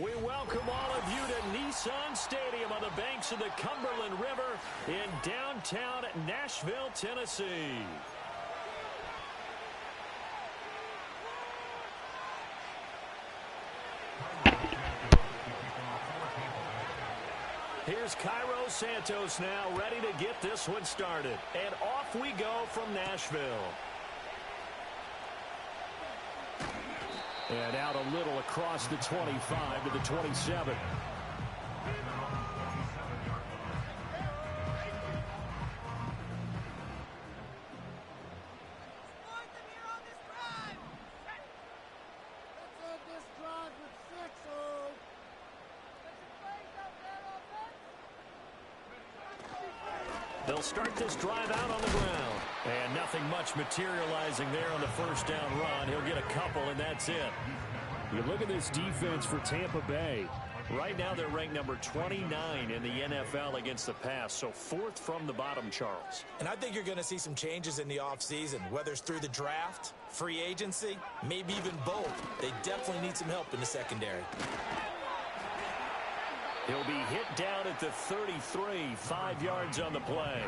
We welcome all of you to Nissan Stadium on the banks of the Cumberland River in downtown Nashville, Tennessee. Here's Cairo Santos now ready to get this one started. And off we go from Nashville. And out a little across the 25 to the 27. They'll start this drive out on the ground. And nothing much materializing there on the first down run. He'll get a couple, and that's it. You look at this defense for Tampa Bay. Right now they're ranked number 29 in the NFL against the pass, so fourth from the bottom, Charles. And I think you're going to see some changes in the offseason, whether it's through the draft, free agency, maybe even both. They definitely need some help in the secondary. He'll be hit down at the 33, 5 yards on the play.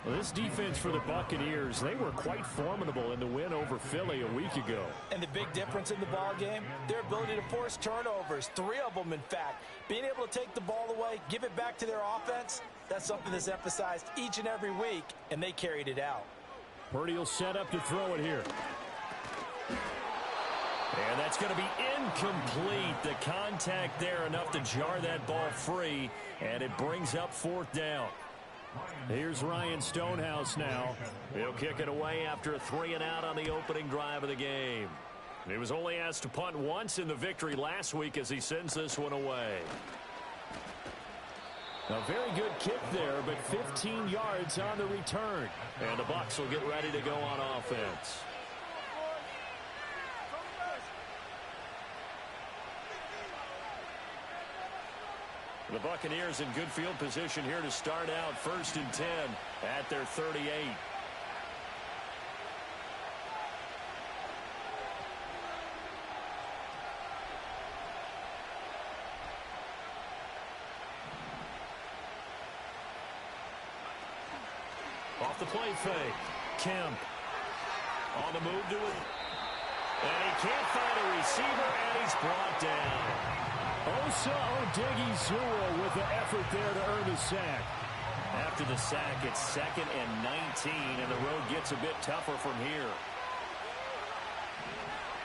Well, this defense for the Buccaneers, they were quite formidable in the win over Philly a week ago. And the big difference in the ball game, their ability to force turnovers, 3 of them in fact. Being able to take the ball away, give it back to their offense, that's something that's emphasized each and every week, and they carried it out. Purdy will set up to throw it here. And that's going to be incomplete. The contact there enough to jar that ball free, and it brings up fourth down. Here's Ryan Stonehouse now. He'll kick it away after a 3-and-out on the opening drive of the game. He was only asked to punt once in the victory last week as he sends this one away. A very good kick there, but 15 yards on the return. And the Bucs will get ready to go on offense. The Buccaneers in good field position here to start out 1st and 10 at their 38. Off the play fake. Kemp on the move to it. And he can't find a receiver, and he's brought down. Osa Odighizuwa with the effort there to earn the sack. After the sack, it's 2nd and 19, and the road gets a bit tougher from here.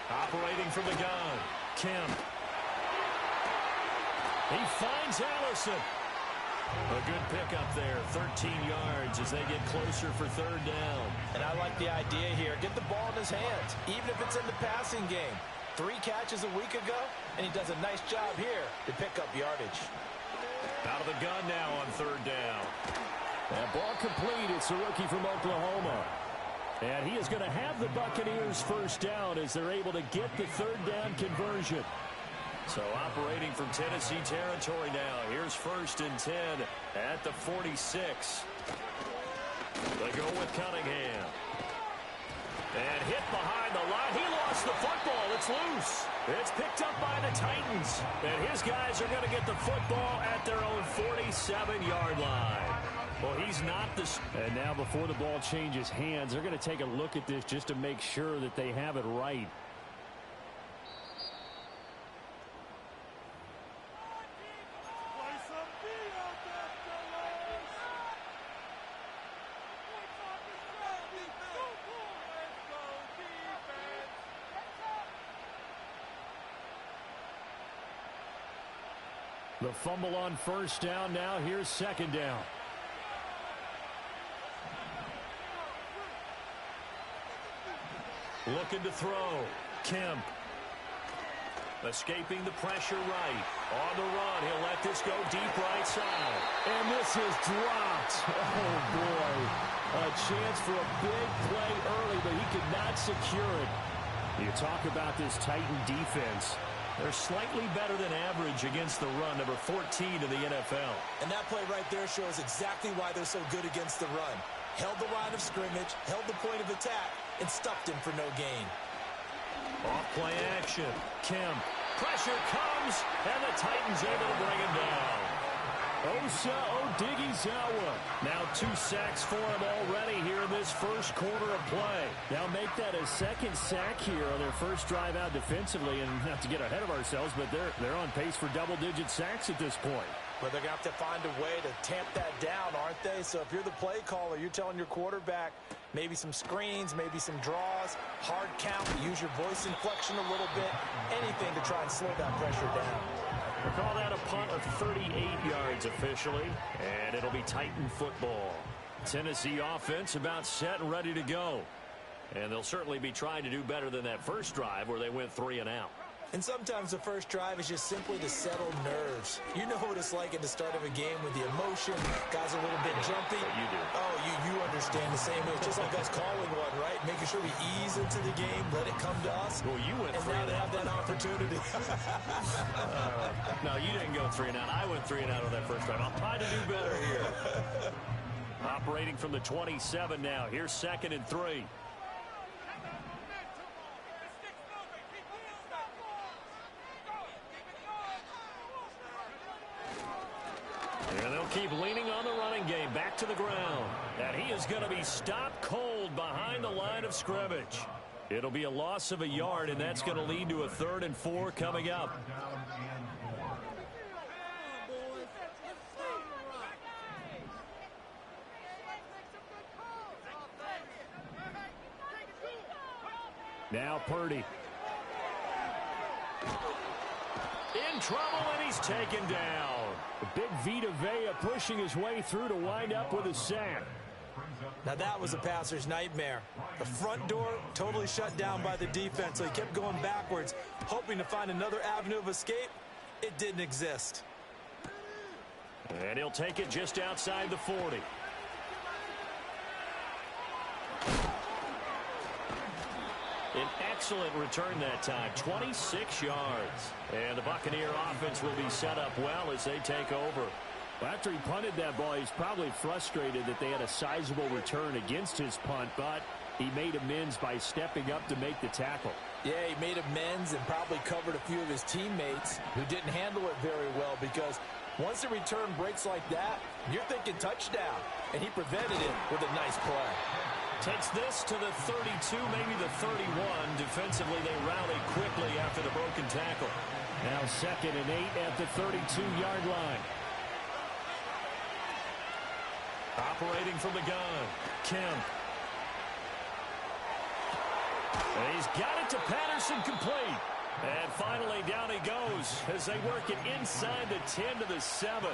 Operating from the gun, Kemp. He finds Allison. A good pickup there, 13 yards as they get closer for 3rd down. And I like the idea here. Get the ball in his hands, even if it's in the passing game. 3 catches a week ago, and he does a nice job here to pick up yardage. Out of the gun now on 3rd down. That ball complete. It's a rookie from Oklahoma. And he is going to have the Buccaneers first down as they're able to get the 3rd down conversion. So operating from Tennessee territory now. Here's 1st and 10 at the 46. They go with Cunningham. And hit behind the line. He lost the football. It's loose. It's picked up by the Titans. And his guys are going to get the football at their own 47-yard line. Well, he's not the... And now before the ball changes hands, they're going to take a look at this just to make sure that they have it right. The fumble on 1st down. Now here's 2nd down. Looking to throw. Kemp. Escaping the pressure right. On the run. He'll let this go deep right side. And this is dropped. Oh, boy. A chance for a big play early, but he could not secure it. You talk about this Titan defense. They're slightly better than average against the run, number 14 in the NFL. And that play right there shows exactly why they're so good against the run. Held the line of scrimmage, held the point of attack, and stuffed him for no gain. Off play action. Kemp Pressure comes, and the Titans able to bring him down. Osa Odighizuwa. Now 2 sacks for him already here in this first quarter of play. Now make that a second sack here on their first drive out defensively. And not to get ahead of ourselves, but they're on pace for double-digit sacks at this point. But they're going to have to find a way to tamp that down, aren't they? So if you're the play caller, you're telling your quarterback maybe some screens, maybe some draws, hard count, use your voice inflection a little bit, anything to try and slow that pressure down. We'll call that a punt of 38 yards officially, and it'll be Titan football. Tennessee offense about set and ready to go. And they'll certainly be trying to do better than that first drive where they went 3 and out. And sometimes the first drive is just simply to settle nerves. You know what it's like at the start of a game with the emotion. Guys are a little bit jumpy. You do. Oh, you understand the same way. It's just like us calling one, right? Making sure we ease into the game, let it come to us. Well, you went 3 and out. And now they have that opportunity. No, you didn't go 3 and out. I went 3 and out on that first drive. I'll try to do better here. Operating from the 27 now. Here's 2nd and 3. And they'll keep leaning on the running game. Back to the ground. And he is going to be stopped cold behind the line of scrimmage. It'll be a loss of a yard, and that's going to lead to a 3rd and 4 coming up. Now Purdy. In trouble, and he's taken down. The big Vita Vea pushing his way through to wind up with a sack. Now that was a passer's nightmare. The front door totally shut down by the defense, so he kept going backwards, hoping to find another avenue of escape. It didn't exist. And he'll take it just outside the 40. An excellent return that time, 26 yards. And the Buccaneer offense will be set up well as they take over. After he punted that ball, he's probably frustrated that they had a sizable return against his punt, but he made amends by stepping up to make the tackle. Yeah, he made amends and probably covered a few of his teammates who didn't handle it very well, because once the return breaks like that, you're thinking touchdown. And he prevented it with a nice play. Takes this to the 32, maybe the 31. Defensively, they rally quickly after the broken tackle. Now 2nd and 8 at the 32-yard line. Operating from the gun, Kemp. And he's got it to Patterson, complete. And finally down he goes as they work it inside the 10 to the 7.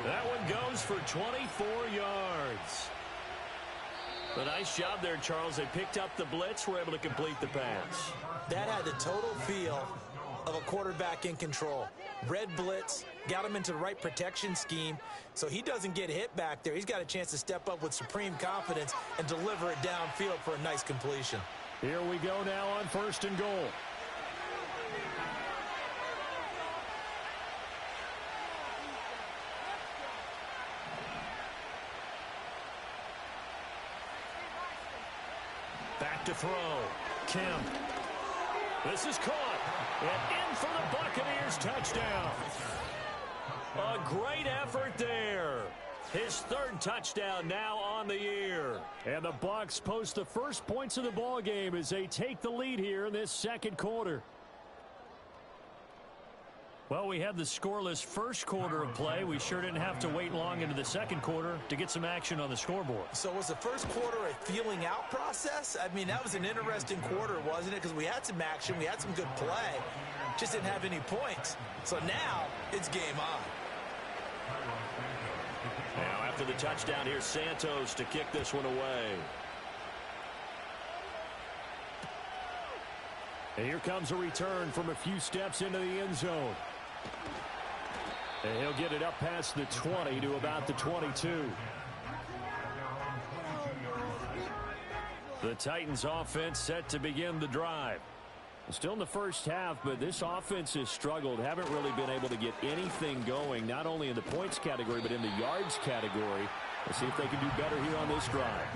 That one goes for 24 yards. A nice job there, Charles. They picked up the blitz, were able to complete the pass. That had the total feel of a quarterback in control. Red blitz, got him into the right protection scheme, so he doesn't get hit back there. He's got a chance to step up with supreme confidence and deliver it downfield for a nice completion. Here we go now on 1st and goal. Back to throw. Kemp. This is caught. And in for the Buccaneers touchdown. A great effort there. His 3rd touchdown now on the year. And the Bucs post the first points of the ball game as they take the lead here in this 2nd quarter. Well, we had the scoreless first quarter of play. We sure didn't have to wait long into the 2nd quarter to get some action on the scoreboard. So was the first quarter a feeling out process? I mean, that was an interesting quarter, wasn't it? Because we had some action, we had some good play, just didn't have any points. So now it's game on. Now after the touchdown, here's Santos to kick this one away. And here comes a return from a few steps into the end zone. And he'll get it up past the 20 to about the 22. The Titans offense set to begin the drive. Still in the first half, but this offense has struggled. Haven't really been able to get anything going, not only in the points category, but in the yards category. Let's see if they can do better here on this drive.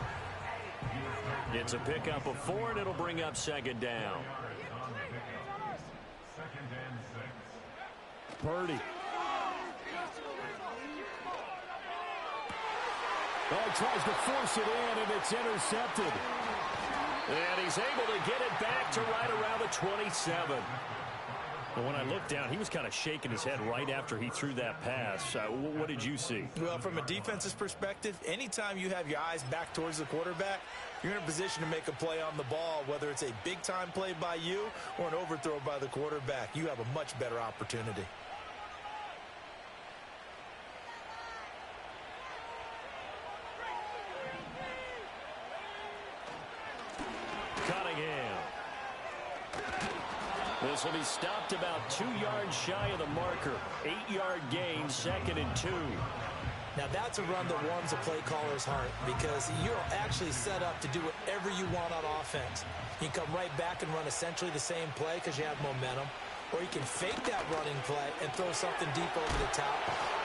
It's a pickup of 4, and it'll bring up 2nd down. Purdy. Oh, he tries to force it in, and it's intercepted. And he's able to get it back to right around the 27. Well, when I looked down, he was kind of shaking his head right after he threw that pass. What did you see? Well, from a defense's perspective, anytime you have your eyes back towards the quarterback, you're in a position to make a play on the ball, whether it's a big-time play by you or an overthrow by the quarterback. You have a much better opportunity. This will be stopped about 2 yards shy of the marker. 8-yard gain, 2nd and 2. Now that's a run that warms a play caller's heart because you're actually set up to do whatever you want on offense. You can come right back and run essentially the same play because you have momentum. Or you can fake that running play and throw something deep over the top.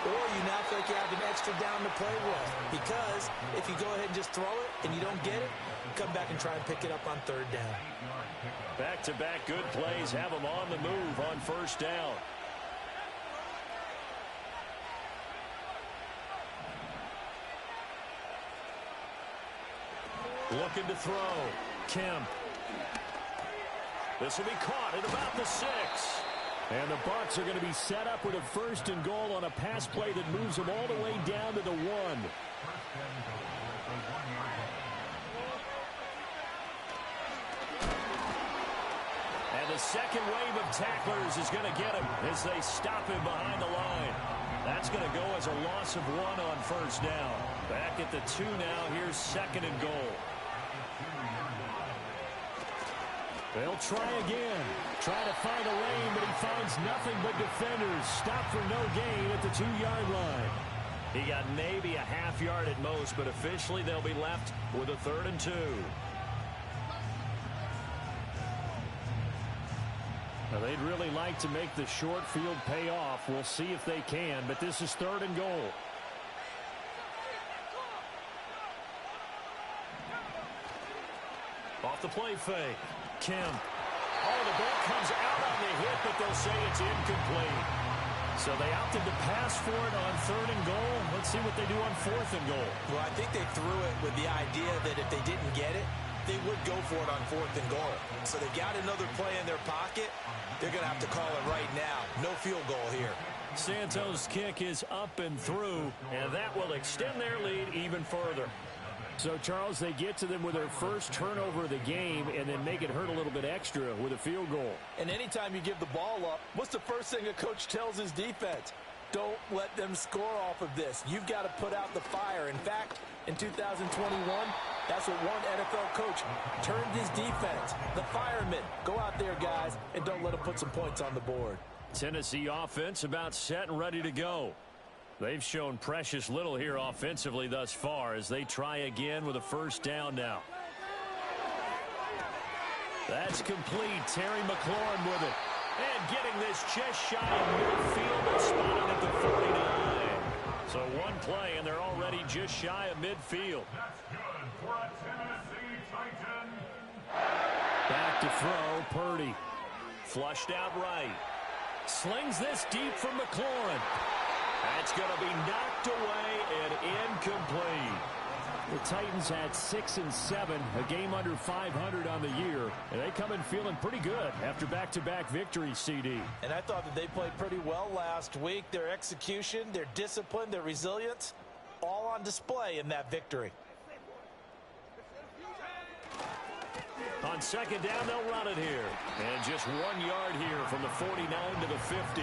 Or you now feel like you have an extra down to play with. Because if you go ahead and just throw it and you don't get it, come back and try and pick it up on 3rd down. Back-to-back good plays have them on the move on 1st down. Looking to throw. Kemp. This will be caught at about the 6. And the Bucs are going to be set up with a 1st and goal on a pass play that moves them all the way down to the 1. And the second wave of tacklers is going to get him as they stop him behind the line. That's going to go as a loss of 1 on 1st down. Back at the 2 now. Here's 2nd and goal. They'll try again. Try to find a lane, but he finds nothing but defenders. Stop for no gain at the 2-yard line. He got maybe a half yard at most, but officially they'll be left with a 3rd and 2. Now, they'd really like to make the short field pay off. We'll see if they can, but this is 3rd and goal. Off the play fake. Kemp. Oh, the ball comes out on the hit, but they'll say it's incomplete. So they opted to pass for it on 3rd and goal. Let's see what they do on 4th and goal. Well, I think they threw it with the idea that if they didn't get it, they would go for it on 4th and goal. So they got another play in their pocket. They're going to have to call it right now. No field goal here. Santos' kick is up and through, and that will extend their lead even further. So, Charles, they get to them with their first turnover of the game and then make it hurt a little bit extra with a field goal. And anytime you give the ball up, what's the first thing a coach tells his defense? Don't let them score off of this. You've got to put out the fire. In fact, in 2021, that's what one NFL coach turned his defense. The firemen. Go out there, guys, and don't let them put some points on the board. Tennessee offense about set and ready to go. They've shown precious little here offensively thus far as they try again with a 1st down now. That's complete. Terry McLaurin with it. And getting this just shy of midfield and spotted at the 49. So one play, and they're already just shy of midfield. That's good for a Tennessee Titan. Back to throw, Purdy. Flushed out right. Slings this deep from McLaurin. That's going to be knocked away and incomplete. The Titans had 6 and 7, a game under 500 on the year, and they come in feeling pretty good after back-to-back victories, CD. And I thought that they played pretty well last week. Their execution, their discipline, their resilience, all on display in that victory. On 2nd down, they'll run it here. And just 1 yard here from the 49 to the 50.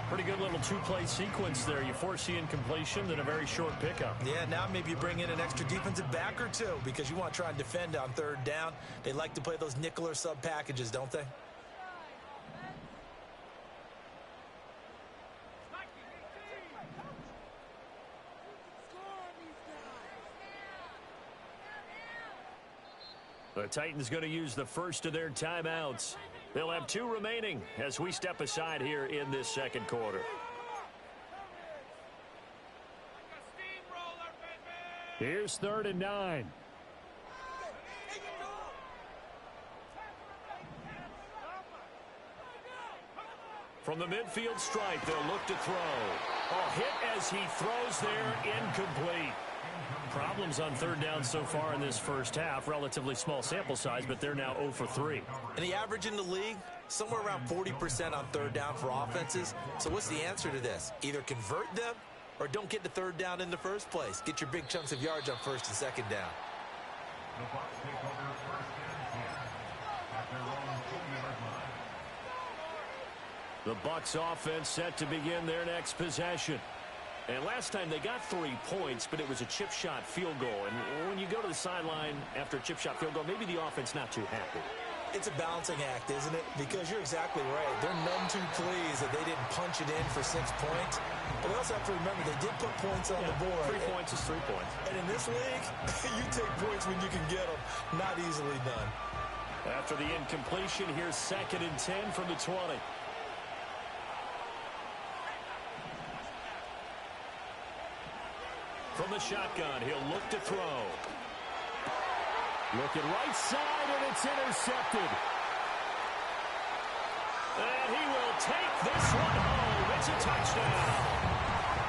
Pretty good little 2-play sequence there. You foresee incompletion, then a very short pickup. Yeah, now maybe you bring in an extra defensive back or two because you want to try and defend on 3rd down. They like to play those nickel or sub packages, don't they? The Titans going to use the first of their timeouts. They'll have 2 remaining as we step aside here in this 2nd quarter. Here's 3rd and 9. From the midfield stripe, they'll look to throw. Oh, hit as he throws there, incomplete. Problems on third down so far in this first half. Relatively small sample size, but they're now 0 for 3. And the average in the league, somewhere around 40% on third down for offenses. So what's the answer to this? Either convert them or don't get the third down in the first place. Get your big chunks of yards on first and second down. The Bucs take over first and 10 at their own 2-yard line. The Bucs offense set to begin their next possession. And last time they got 3 points, but it was a chip shot field goal. And when you go to the sideline after a chip shot field goal, maybe the offense not too happy. It's a balancing act, isn't it? Because you're exactly right. They're none too pleased that they didn't punch it in for 6 points. But we also have to remember they did put points on the board. 3 points is 3 points. And in this league, you take points when you can get them. Not easily done. After the incompletion, here's 2nd and 10 from the 20. From the shotgun, he'll look to throw. Looking right side, and it's intercepted. And he will take this one home. It's a touchdown.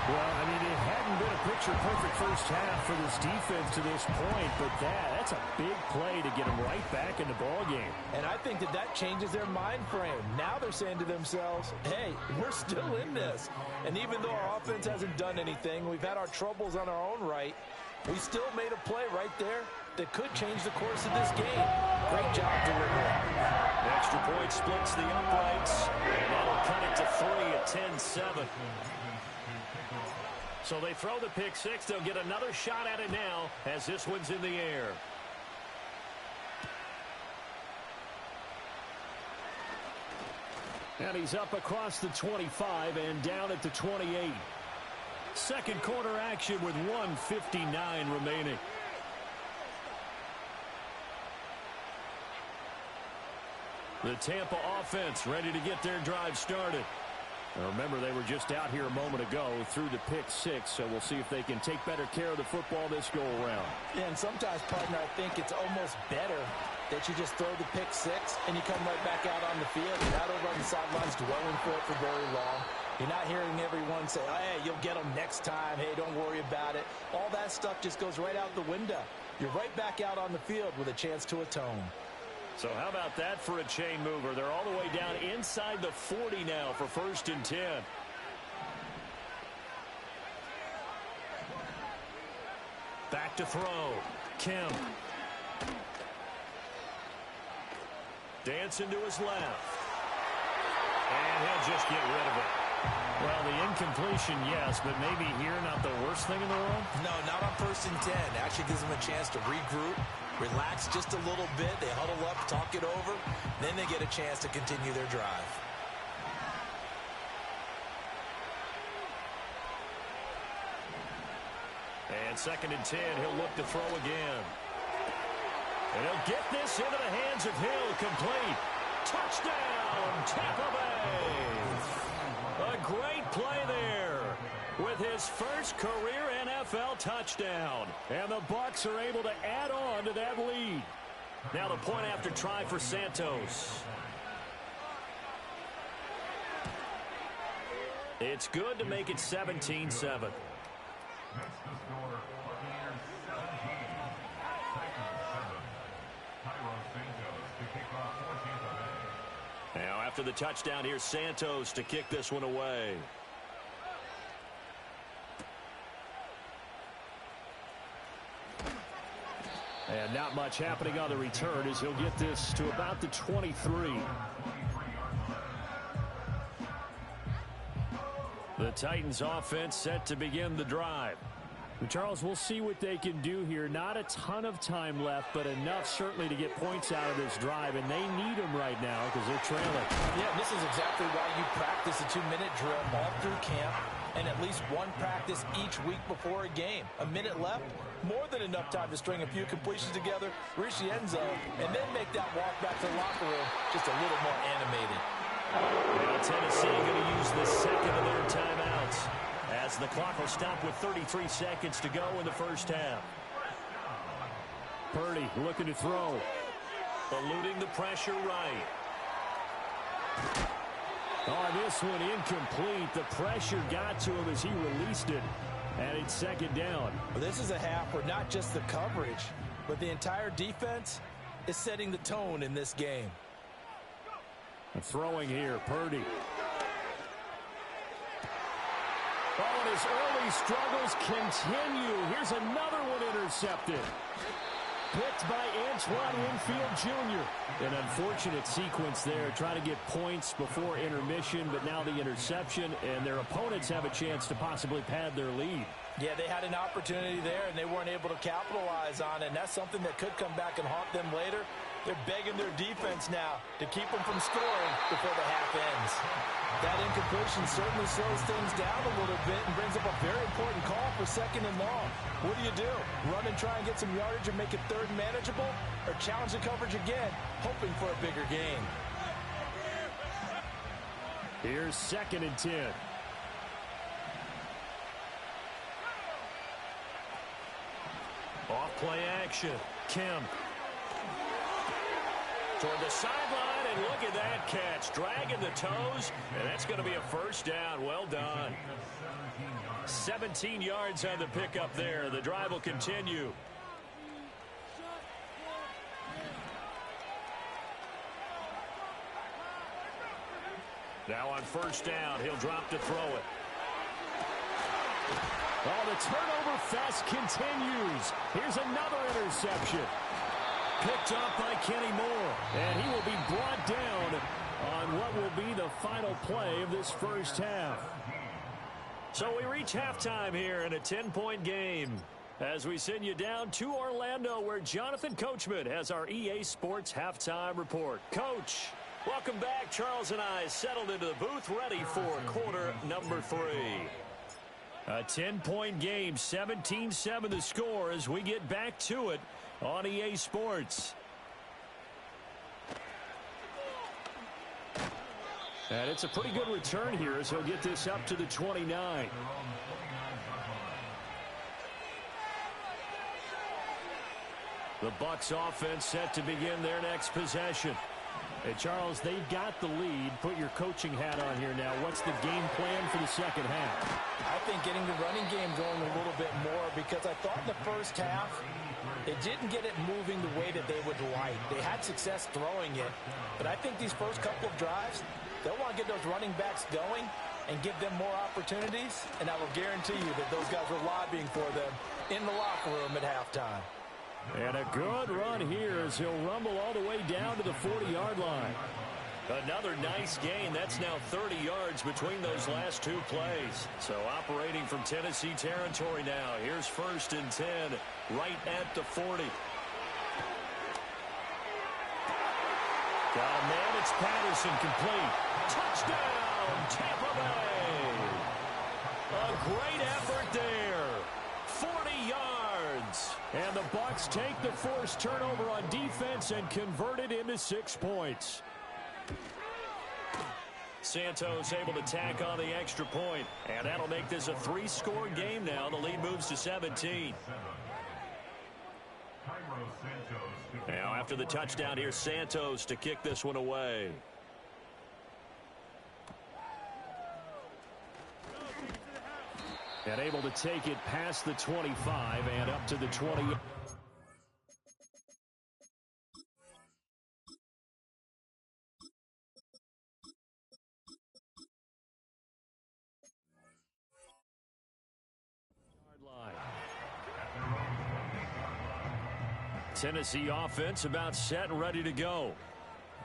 Well, I mean, it hadn't been a picture-perfect first half for this defense to this point, but that's a big play to get them right back in the ballgame. And I think that changes their mind frame. Now they're saying to themselves, hey, we're still in this. And even though our offense hasn't done anything, we've had our troubles on our own right, we still made a play right there that could change the course of this game. Great job delivering. Extra point splits the uprights. And that'll cut it to 3 at 10-7. So they throw the pick six. They'll get another shot at it now as this one's in the air. And he's up across the 25 and down at the 28. Second quarter action with 1:59 remaining. The Tampa offense ready to get their drive started. Now remember, they were just out here a moment ago through the pick six, so we'll see if they can take better care of the football this go-around. Yeah, and sometimes, partner, I think it's almost better that you just throw the pick six and you come right back out on the field. You're not over on the sidelines dwelling for it for very long. You're not hearing everyone say, oh, hey, you'll get them next time. Hey, don't worry about it. All that stuff just goes right out the window. You're right back out on the field with a chance to atone. So how about that for a chain mover? They're all the way down inside the 40 now for 1st and 10. Back to throw. Kemp. Dancing to his left. And he'll just get rid of it. Well, the incompletion, yes, but maybe here not the worst thing in the world? No, not on 1st and 10. Actually gives them a chance to regroup, relax just a little bit. They huddle up, talk it over. Then they get a chance to continue their drive. And 2nd and 10, he'll look to throw again. And he'll get this into the hands of Hill, complete. Touchdown, Tampa Bay. A great play there with his first career NFL touchdown. And the Bucs are able to add on to that lead. Now the point after try for Santos. It's good to make it 17-7. That's the score. Buccaneers 17. Titans 7. Tyro Santos to kick off for Tampa Bay. Now after the touchdown, here's Santos to kick this one away. And not much happening on the return as he'll get this to about the 23. The Titans offense set to begin the drive. Charles, we'll see what they can do here. Not a ton of time left, but enough certainly to get points out of this drive, and they need them right now because they're trailing. Yeah, this is exactly why you practice a 2-minute drill all through camp and at least one practice each week before a game. A minute left, more than enough time to string a few completions together, reach the end zone, and then make that walk back to the locker room just a little more animated. Now Tennessee going to use the second of their timeouts as the clock will stop with 33 seconds to go in the first half. Purdy looking to throw. Eluding the pressure right. Oh, this one incomplete. The pressure got to him as he released it. And it's second down. Well, this is a half where not just the coverage, but the entire defense is setting the tone in this game. Throwing here, Purdy. Oh, and his early struggles continue. Here's another one intercepted. Picked by Antoine Winfield Jr. An unfortunate sequence there, trying to get points before intermission, but now the interception, and their opponents have a chance to possibly pad their lead. Yeah, they had an opportunity there, and they weren't able to capitalize on it, and that's something that could come back and haunt them later. They're begging their defense now to keep them from scoring before the half ends. That incompletion certainly slows things down a little bit and brings up a very important call for second and long. What do? Run and try and get some yardage and make it third and manageable? Or challenge the coverage again, hoping for a bigger gain? Here's second and 10. Off play action. Kemp. Toward the sideline, and look at that catch. Dragging the toes, and that's going to be a first down. Well done. 17 yards on the pickup there. The drive will continue. Now on first down, he'll drop to throw it. Oh, the turnover fest continues. Here's another interception. Picked up by Kenny Moore, and he will be brought down on what will be the final play of this first half. So we reach halftime here in a 10-point game as we send you down to Orlando, where Jonathan Coachman has our EA Sports halftime report. Coach, welcome back. Charles and I settled into the booth, ready for quarter number 3. A 10-point game, 17-7 the score as we get back to it on EA Sports. And it's a pretty good return here as he'll get this up to the 29. The Bucs offense set to begin their next possession. Hey, Charles, they've got the lead. Put your coaching hat on here now. What's the game plan for the second half? I think getting the running game going a little bit more, because I thought in the first half they didn't get it moving the way that they would like. They had success throwing it, but I think these first couple of drives, they'll want to get those running backs going and give them more opportunities, and I will guarantee you that those guys were lobbying for them in the locker room at halftime. And a good run here as he'll rumble all the way down to the 40-yard line. Another nice gain. That's now 30 yards between those last two plays. So operating from Tennessee territory now. Here's first and 10 right at the 40. Got a man. It's Patterson, complete. Touchdown, Tampa Bay. A great effort there. 40 yards. And the Bucs take the forced turnover on defense and convert it into 6 points. Santos able to tack on the extra point, and that'll make this a 3-score game now. The lead moves to 17. Now after the touchdown, here's Santos to kick this one away. And able to take it past the 25 and up to the 20. Tennessee offense about set and ready to go.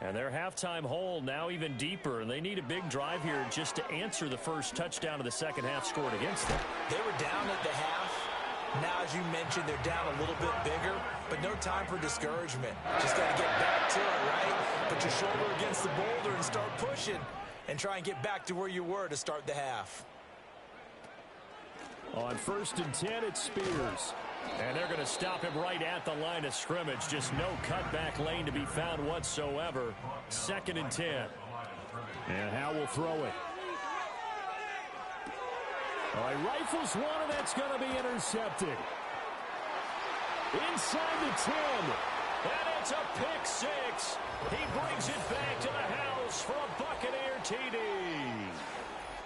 And their halftime hole now even deeper, and they need a big drive here just to answer the first touchdown of the second half scored against them. They were down at the half. Now, as you mentioned, they're down a little bit bigger, but no time for discouragement. Just got to get back to it, right? Put your shoulder against the boulder and start pushing and try and get back to where you were to start the half. On first and 10, it's Spears. And they're going to stop him right at the line of scrimmage. Just no cutback lane to be found whatsoever. Second and 10. And Howe will throw it. All right, rifles one, and that's going to be intercepted. Inside the 10. And it's a pick six. He brings it back to the house for a Buccaneer TD.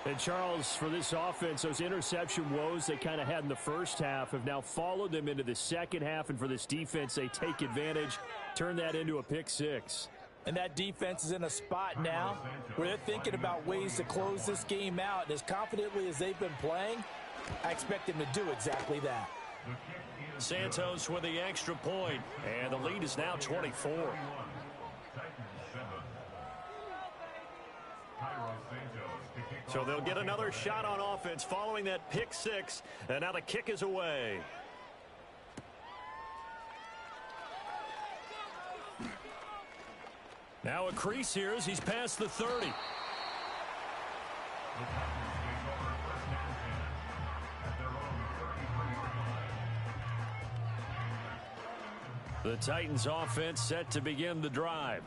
And Charles, for this offense, those interception woes they kind of had in the first half have now followed them into the second half. And for this defense, they take advantage, turn that into a pick six. And that defense is in a spot now where they're thinking about ways to close this game out. And as confidently as they've been playing, I expect them to do exactly that. Santos with the extra point, and the lead is now 24. So they'll get another shot on offense following that pick six, and now the kick is away. Now a crease here as he's past the 30. The Titans offense set to begin the drive.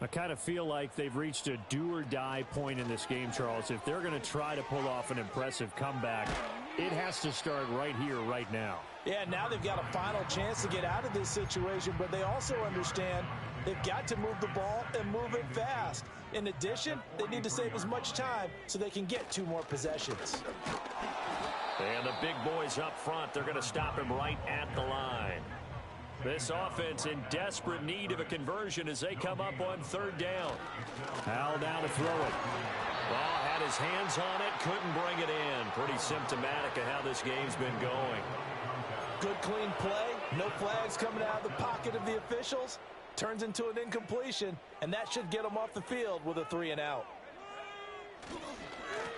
I kind of feel like they've reached a do-or-die point in this game, Charles. If they're going to try to pull off an impressive comeback, it has to start right here, right now. Yeah, now they've got a final chance to get out of this situation, but they also understand they've got to move the ball and move it fast. In addition, they need to save as much time so they can get 2 more possessions. And the big boys up front, they're going to stop him right at the line. This offense in desperate need of a conversion as they come up on 3rd down. Hal down to throw it. Ball had his hands on it, couldn't bring it in. Pretty symptomatic of how this game's been going. Good clean play, no flags coming out of the pocket of the officials. Turns into an incompletion, and that should get them off the field with a 3 and out.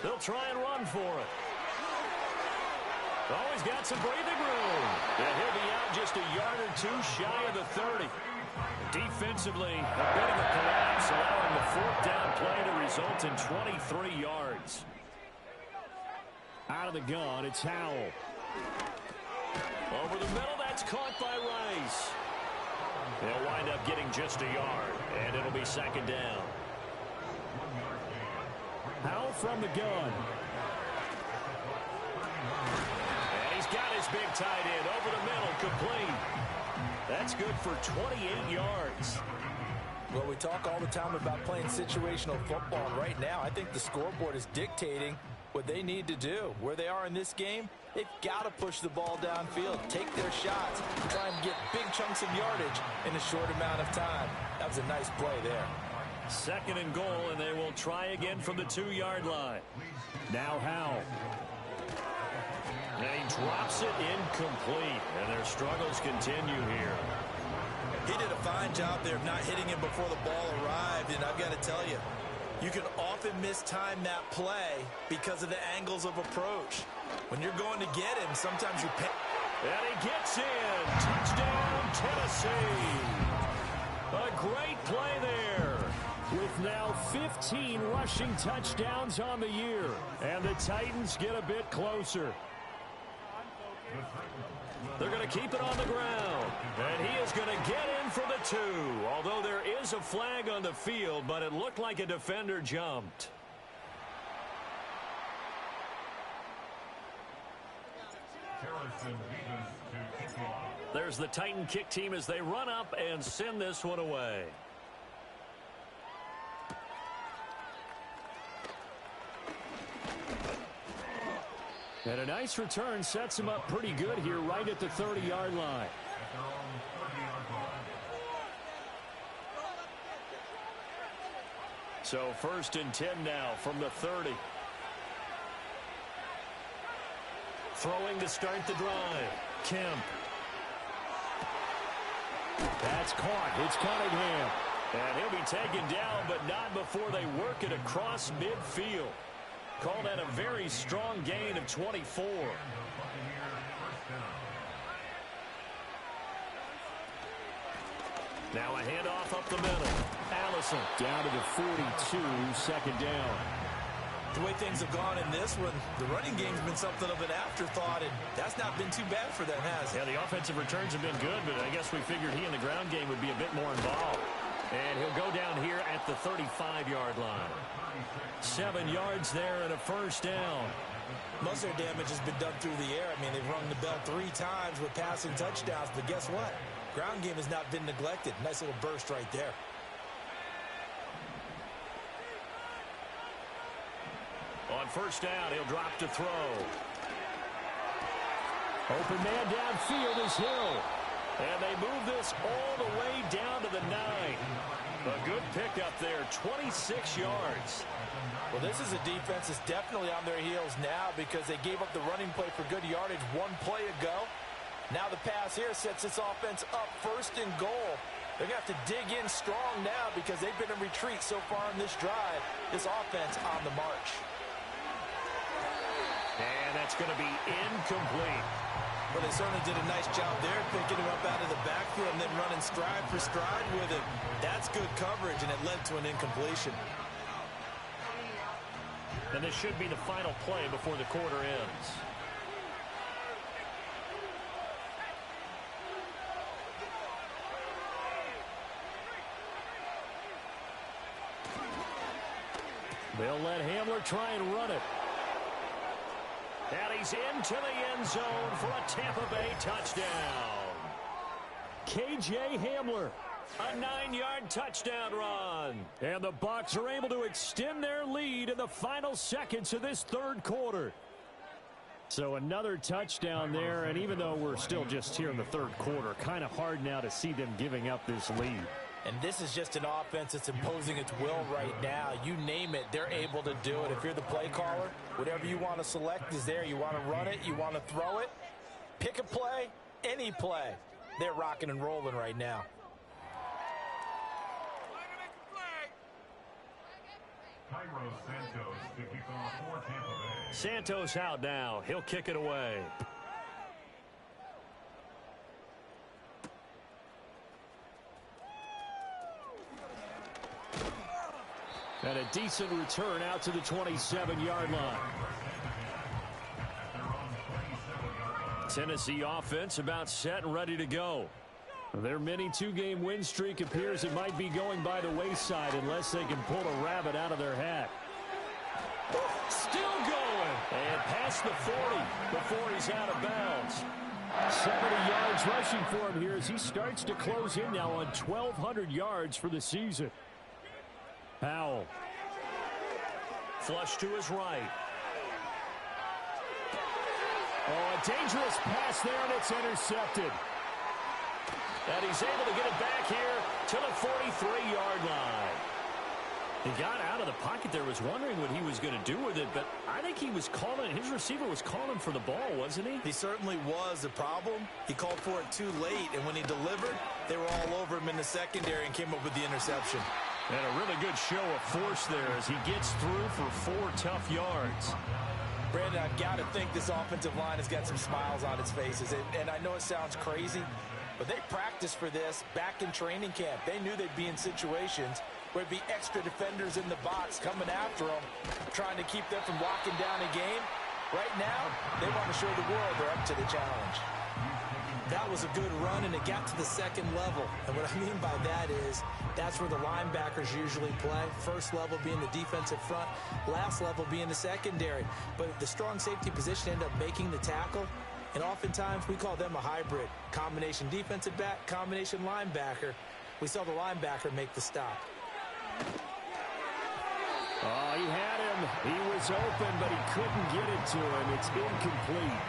They'll try and run for it. Always got some breathing room. And he'll be out just a yard or 2 shy of the 30. Defensively, a bit of a collapse, allowing the 4th down play to result in 23 yards. Out of the gun, it's Howell. Over the middle, that's caught by Rice. They'll wind up getting just a yard, and it'll be 2nd down. Howell from the gun. Got his big tight end over the middle, complete. That's good for 28 yards. Well, we talk all the time about playing situational football. And right now, I think the scoreboard is dictating what they need to do. Where they are in this game, they've got to push the ball downfield, take their shots, try and get big chunks of yardage in a short amount of time. That was a nice play there. 2nd and goal, and they will try again from the 2-yard line. Now Howell. And he drops it incomplete, and their struggles continue here. He did a fine job there of not hitting him before the ball arrived, and I've got to tell you, you can often mistime that play because of the angles of approach. When you're going to get him, sometimes you pay. And he gets in. Touchdown, Tennessee. A great play there. With now 15 rushing touchdowns on the year. And the Titans get a bit closer. They're going to keep it on the ground. And he is going to get in for the 2. Although there is a flag on the field, but it looked like a defender jumped. There's the Titan kick team as they run up and send this one away. And a nice return sets him up pretty good here right at the 30-yard line. So 1st and 10 now from the 30. Throwing to start the drive. Kemp. That's caught. It's Cunningham. And he'll be taken down, but not before they work it across midfield. Call that a very strong gain of 24. Now a handoff up the middle. Allison down to the 42, 2nd down. The way things have gone in this one, the running game's been something of an afterthought, and that's not been too bad for them, has it? Yeah, the offensive returns have been good, but I guess we figured he in the ground game would be a bit more involved. And he'll go down here at the 35-yard line. 7 yards there and a 1st down. Most of their damage has been done through the air. I mean, they've rung the bell 3 times with passing touchdowns, but guess what? Ground game has not been neglected. Nice little burst right there. On first down, he'll drop to throw. Open man downfield is Hill. And they move this all the way down to the 9. A good pickup there, 26 yards. Well, this is a defense that's definitely on their heels now because they gave up the running play for good yardage one play ago. Now the pass here sets this offense up first and goal. They're going to have to dig in strong now because they've been in retreat so far in this drive. This offense on the march. And that's going to be incomplete. Well, they certainly did a nice job there, picking him up out of the backfield and then running stride for stride with it. That's good coverage, and it led to an incompletion. And this should be the final play before the quarter ends. They'll let Hamler try and run it. And he's into the end zone for a Tampa Bay touchdown. K.J. Hamler. A 9-yard touchdown run. And the Bucs are able to extend their lead in the final seconds of this third quarter. So another touchdown there, and even though we're still just here in the third quarter, kind of hard now to see them giving up this lead. And this is just an offense that's imposing its will right now. You name it, they're able to do it. If you're the play caller, whatever you want to select is there. You want to run it, you want to throw it. Pick a play, any play. They're rocking and rolling right now. Santos to kick off for Tampa Bay. Santos out now. He'll kick it away. And a decent return out to the 27-yard line. Tennessee offense about set and ready to go. Their mini two-game win streak appears it might be going by the wayside unless they can pull a rabbit out of their hat. Still going. And past the 40 before he's out of bounds. 70 yards rushing for him here as he starts to close in now on 1,200 yards for the season. Powell. Flush to his right. Oh, a dangerous pass there, and it's intercepted. And he's able to get it back here to the 43-yard line. He got out of the pocket there, was wondering what he was going to do with it, but I think he was calling, his receiver was calling for the ball, wasn't he? He certainly was. The problem, he called for it too late, and when he delivered, they were all over him in the secondary and came up with the interception. And a really good show of force there as he gets through for 4 tough yards. Brandon, I've got to think this offensive line has got some smiles on its faces, and I know it sounds crazy, but they practiced for this back in training camp. They knew they'd be in situations where it'd be extra defenders in the box coming after them, trying to keep them from locking down a game. Right now, they want to show the world they're up to the challenge. That was a good run, and it got to the second level. And what I mean by that is that's where the linebackers usually play. First level being the defensive front, last level being the secondary. But the strong safety position ended up making the tackle, and oftentimes we call them a hybrid. Combination defensive back, combination linebacker. We saw the linebacker make the stop. Oh, he had him. He was open, but he couldn't get it to him. It's incomplete.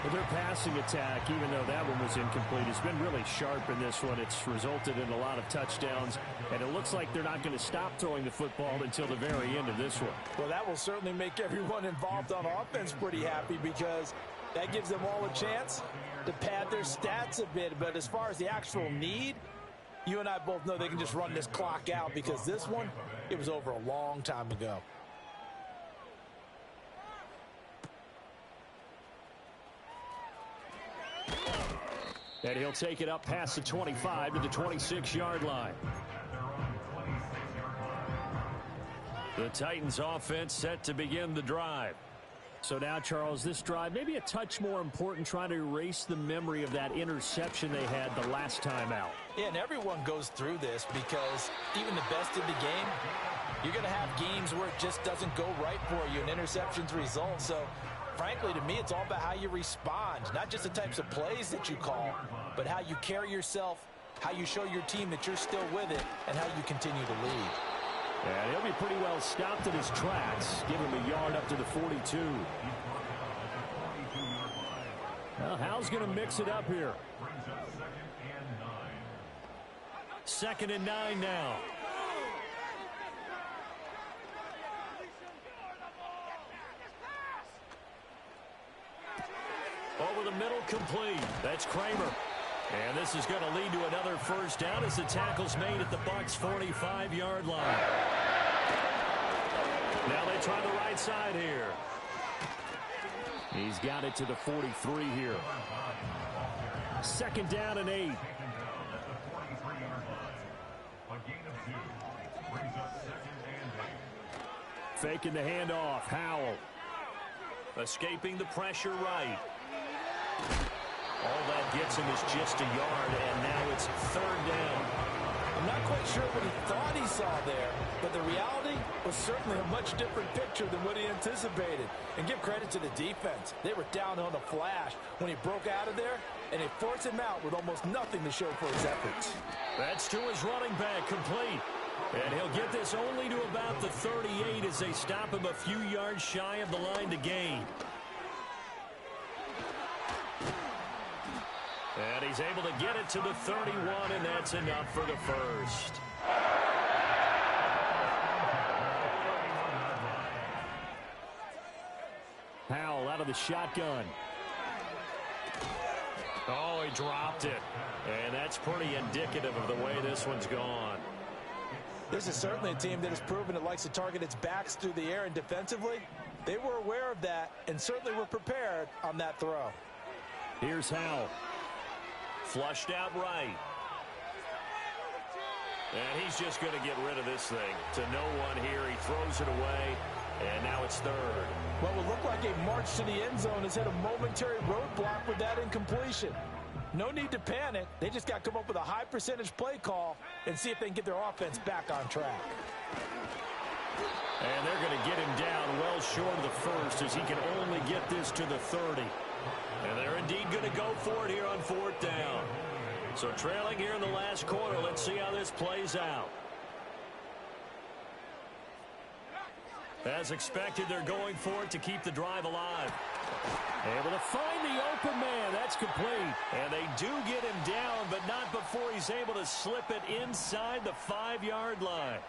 But their passing attack, even though that one was incomplete, has been really sharp in this one. It's resulted in a lot of touchdowns, and it looks like they're not going to stop throwing the football until the very end of this one. Well, that will certainly make everyone involved on offense pretty happy because that gives them all a chance to pad their stats a bit. But as far as the actual need, you and I both know they can just run this clock out because this one, it was over a long time ago. And he'll take it up past the 25 to the 26-yard line. The Titans offense set to begin the drive. So now, Charles, this drive maybe a touch more important, trying to erase the memory of that interception they had the last time out. Yeah, and everyone goes through this because even the best in the game, you're going to have games where it just doesn't go right for you and interceptions result. So frankly, to me, it's all about how you respond, not just the types of plays that you call, but how you carry yourself, how you show your team that you're still with it, and how you continue to lead. And he'll be pretty well stopped in his tracks. Give him a yard up to the 42. Well, Hal's going to mix it up here. Second and 9 now. Over the middle, complete. That's Kramer. And this is going to lead to another first down as the tackle's made at the Bucs' 45-yard line. Now they try the right side here. He's got it to the 43 here. Second down and 8. Faking the handoff. Howell. Escaping the pressure right. All that gets him is just a yard, and now it's third down. I'm not quite sure what he thought he saw there, but the reality was certainly a much different picture than what he anticipated. And give credit to the defense. They were down on the flash when he broke out of there, and they forced him out with almost nothing to show for his efforts. That's to his running back, complete. And he'll get this only to about the 38 as they stop him a few yards shy of the line to gain. And he's able to get it to the 31, and that's enough for the first. Howell out of the shotgun. Oh, he dropped it. And that's pretty indicative of the way this one's gone. This is certainly a team that has proven it likes to target its backs through the air, and defensively, they were aware of that and certainly were prepared on that throw. Here's Howell. Flushed out right. And he's just going to get rid of this thing to no one here. He throws it away, and now it's third. What will look like a march to the end zone has hit a momentary roadblock with that incompletion. No need to panic. They just got to come up with a high percentage play call and see if they can get their offense back on track. And they're going to get him down well short of the first as he can only get this to the 30. And they're indeed going to go for it here on fourth down. So trailing here in the last quarter, let's see how this plays out. As expected, they're going for it to keep the drive alive. Able to find the open man. That's complete. And they do get him down, but not before he's able to slip it inside the 5-yard line.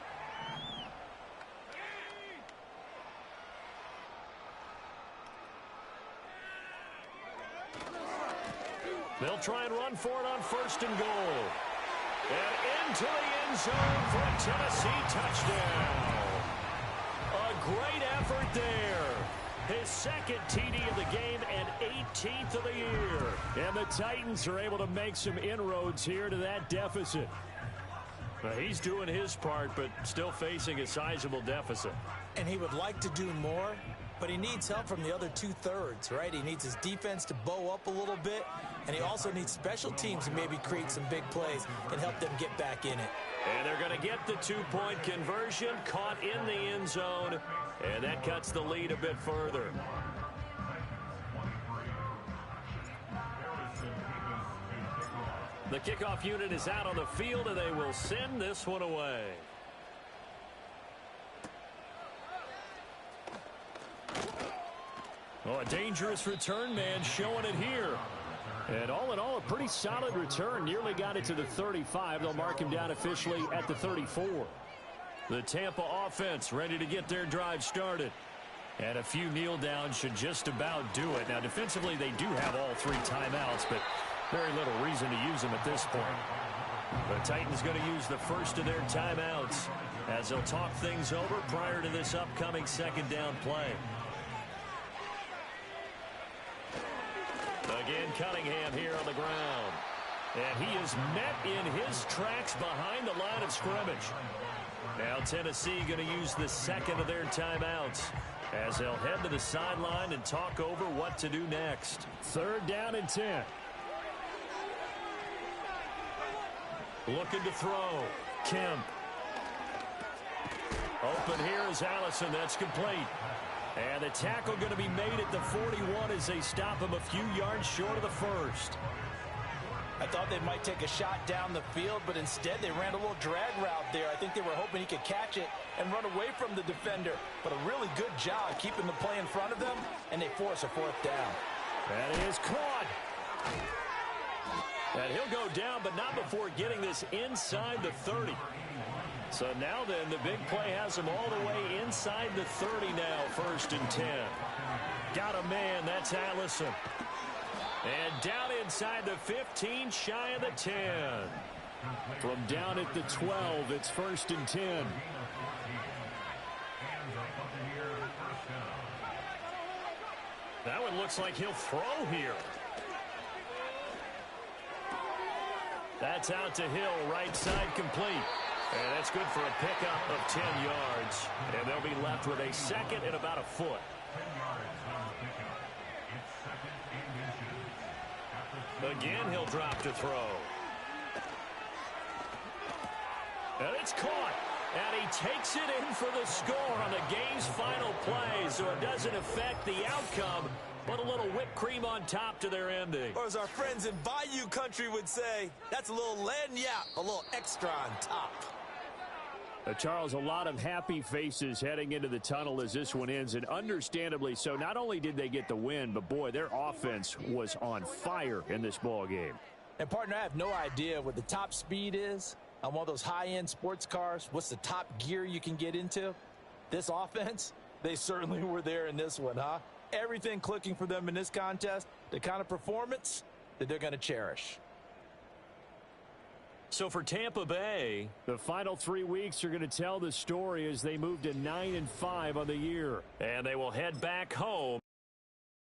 They'll try and run for it on first and goal. And into the end zone for a Tennessee touchdown. A great effort there. His second TD of the game and 18th of the year. And the Titans are able to make some inroads here to that deficit. Well, he's doing his part, but still facing a sizable deficit. And he would like to do more, but he needs help from the other two-thirds, right? He needs his defense to bow up a little bit, and he also needs special teams to maybe create some big plays and help them get back in it. And they're going to get the two-point conversion, caught in the end zone, and that cuts the lead a bit further. The kickoff unit is out on the field, and they will send this one away. Oh, a dangerous return man showing it here. And all in all, a pretty solid return. Nearly got it to the 35. They'll mark him down officially at the 34. The Tampa offense ready to get their drive started. And a few kneel downs should just about do it. Now, defensively, they do have all three timeouts, but very little reason to use them at this point. The Titans going to use the first of their timeouts as they'll talk things over prior to this upcoming second down play. Again, Cunningham here on the ground. And he is met in his tracks behind the line of scrimmage. Now Tennessee going to use the second of their timeouts as they'll head to the sideline and talk over what to do next. Third down and 10. Looking to throw. Kemp. Open here is Allison. That's complete. And the tackle going to be made at the 41 as they stop him a few yards short of the first. I thought they might take a shot down the field, but instead they ran a little drag route there. I think they were hoping he could catch it and run away from the defender. But a really good job keeping the play in front of them, and they force a fourth down. That is caught. And he'll go down, but not before getting this inside the 30. So now then, the big play has him all the way inside the 30 now, 1st and 10. Got a man, that's Allison. And down inside the 15, shy of the 10. From down at the 12, it's 1st and 10. That one looks like he'll throw here. That's out to Hill, right side complete. And that's good for a pickup of 10 yards. And they'll be left with a second and about a foot. Again, he'll drop to throw. And it's caught. And he takes it in for the score on the game's final play. So it doesn't affect the outcome, but a little whipped cream on top to their ending. Or as our friends in Bayou country would say, that's a little lagniappe, a little extra on top. Charles, a lot of happy faces heading into the tunnel as this one ends, and understandably so. Not only did they get the win, but boy, their offense was on fire in this ball game. And partner, I have no idea what the top speed is on one of those high-end sports cars. What's the top gear you can get into? This offense, they certainly were there in this one, huh? Everything clicking for them in this contest, the kind of performance that they're going to cherish. So for Tampa Bay, the final 3 weeks are going to tell the story as they move to 9-5 on the year. And they will head back home.